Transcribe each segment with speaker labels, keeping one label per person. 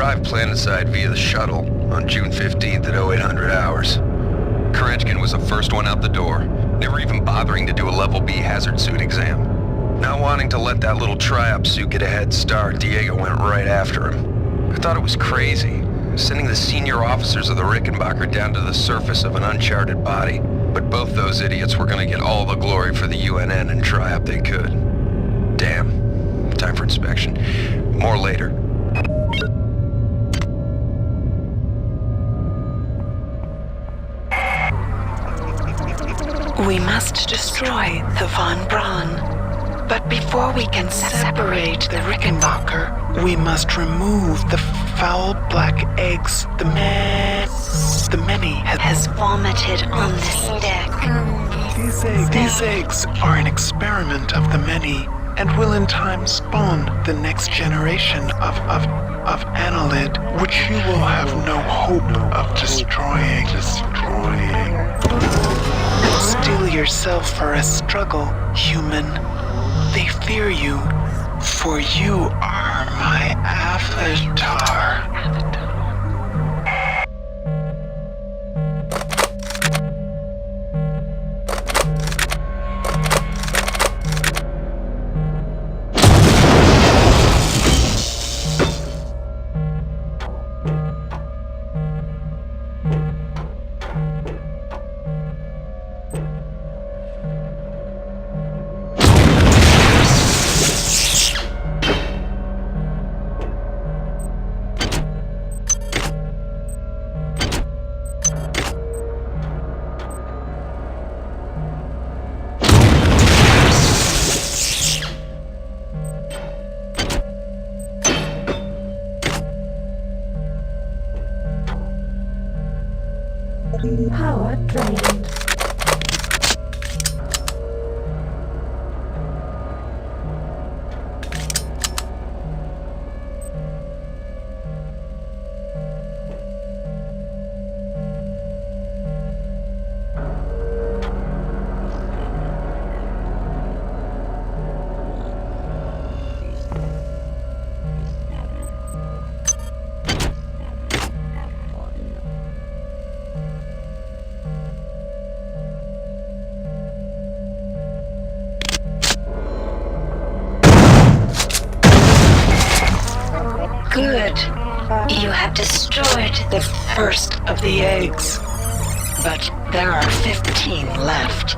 Speaker 1: arrived planetside via the shuttle on June 15th at 0800 hours. Kerenskin was the first one out the door, never even bothering to do a Level B hazard suit exam. Not wanting to let that little tri-op suit get a head start, Diego went right after him. I thought it was crazy, sending the senior officers of the Rickenbacker down to the surface of an uncharted body. But both those idiots were gonna get all the glory for the UNN and tri-op they could. Damn. Time for inspection. More later.
Speaker 2: We must destroy the Von Braun. But before we can separate the Rickenbacker, we must remove the foul black eggs the many has vomited on this deck. These eggs are an experiment of the many, and will in time spawn the next generation of Annelid, which you will have no hope of destroying. Steel yourself for a struggle, human. They fear you, for you are my avatar.
Speaker 3: Power drained.
Speaker 2: Good. You have destroyed the first of the eggs. But there are 15 left.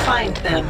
Speaker 2: Find them.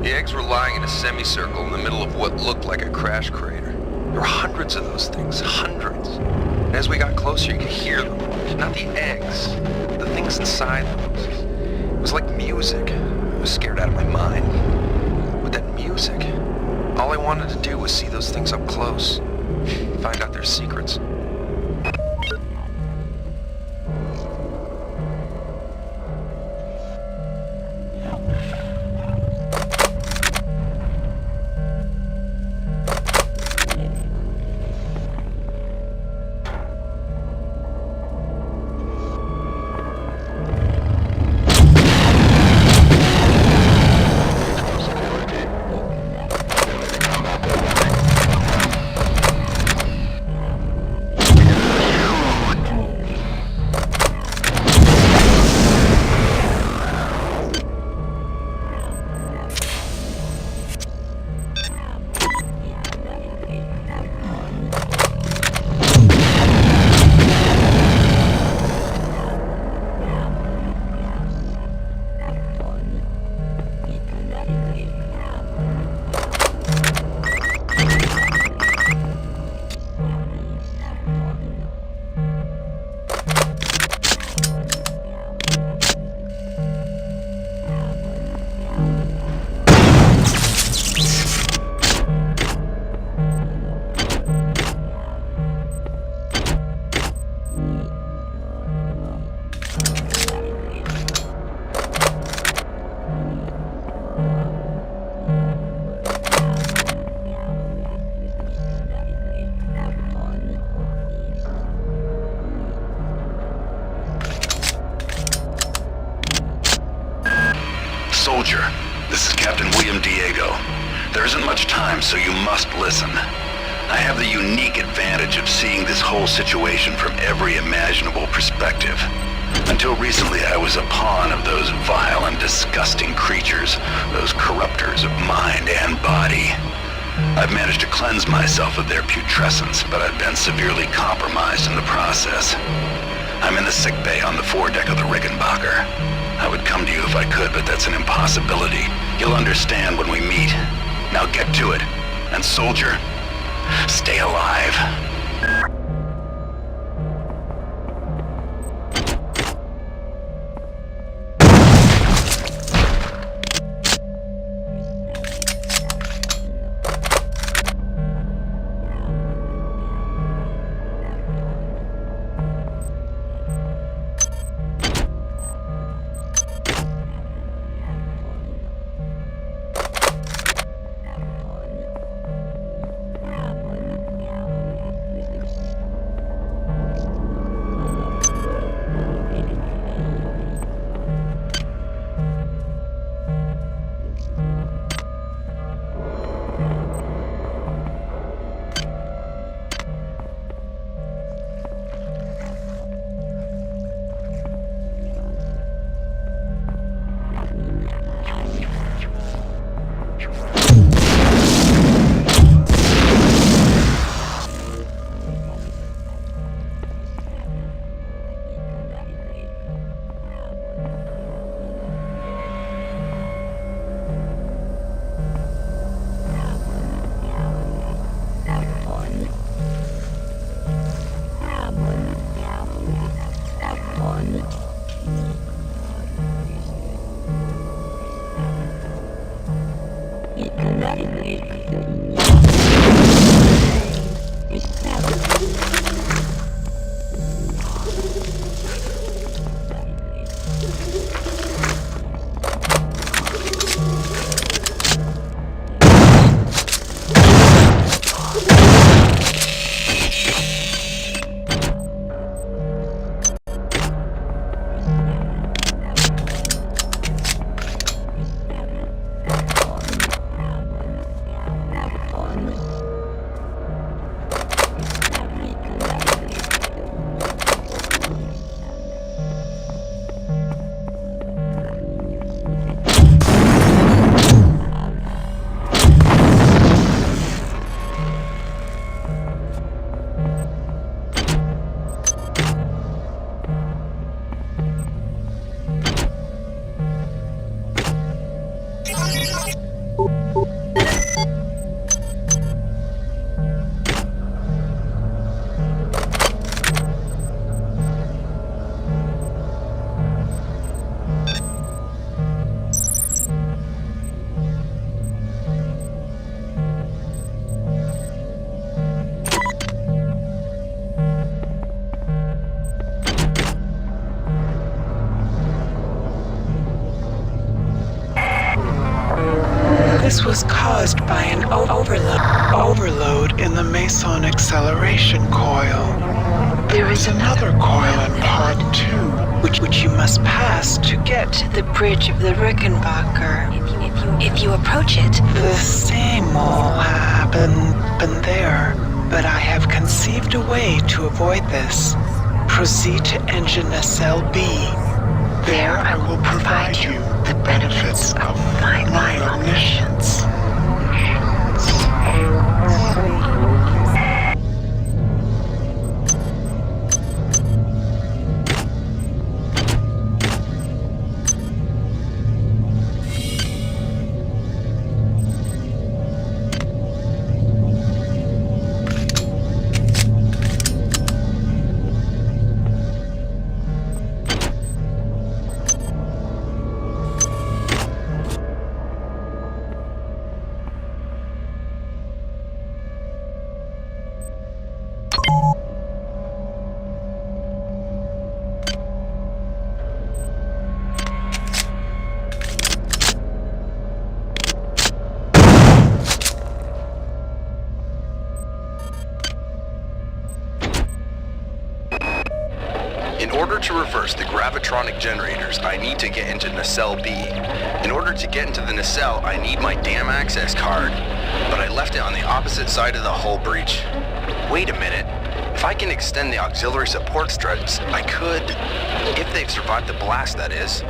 Speaker 1: The eggs were lying in a semicircle in the middle of what looked like a crash crater. There were hundreds of those things, hundreds. And as we got closer, you could hear them. Not the eggs, the things inside them. It was like music. I was scared out of my mind. With that music, all I wanted to do was see those things up close, find out their secrets.
Speaker 4: Soldier, this is Captain William Diego. There isn't much time, so you must listen. I have the unique advantage of seeing this whole situation from every imaginable perspective. Until recently, I was a pawn of those vile and disgusting creatures, those corruptors of mind and body. I've managed to cleanse myself of their putrescence, but I've been severely compromised in the process. I'm in the sick bay on the foredeck of the Rickenbacker. I would come to you if I could, but that's an impossibility. You'll understand when we meet. Now get to it. And Soldier, stay alive.
Speaker 2: This was caused by an overload in the Meson acceleration coil. There is another coil in Pod 2, which you must pass to get to the bridge of the Rickenbacker.
Speaker 5: If you approach it,
Speaker 2: The same will happen there, but I have conceived a way to avoid this. Proceed to engine nacelle B. There I will provide you the benefits of my omniscience.
Speaker 1: order to reverse the gravitronic generators, I need to get into Nacelle B. In order to get into the nacelle, I need my damn access card. But I left it on the opposite side of the hull breach. Wait a minute. If I can extend the auxiliary support struts, I could... If they've survived the blast, that is.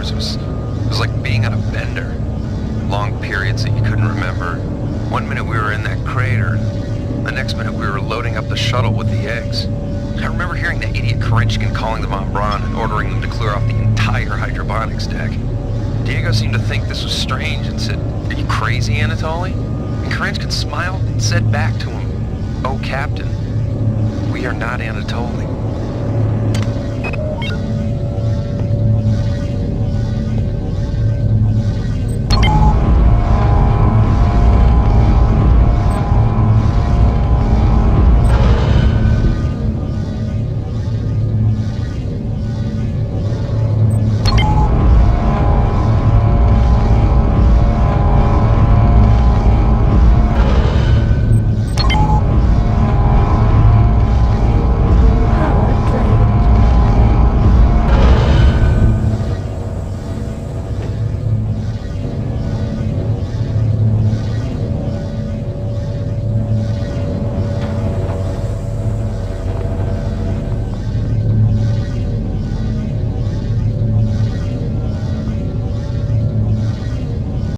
Speaker 1: It was like being on a bender. Long periods that you couldn't remember. One minute we were in that crater, the next minute we were loading up the shuttle with the eggs. I remember hearing that idiot Kerenskin calling the Von Braun and ordering them to clear off the entire hydroponics deck. Diego seemed to think this was strange and said, "Are you crazy, Anatoly?" And Kerenskin smiled and said back to him, "Oh, Captain, we are not Anatoly."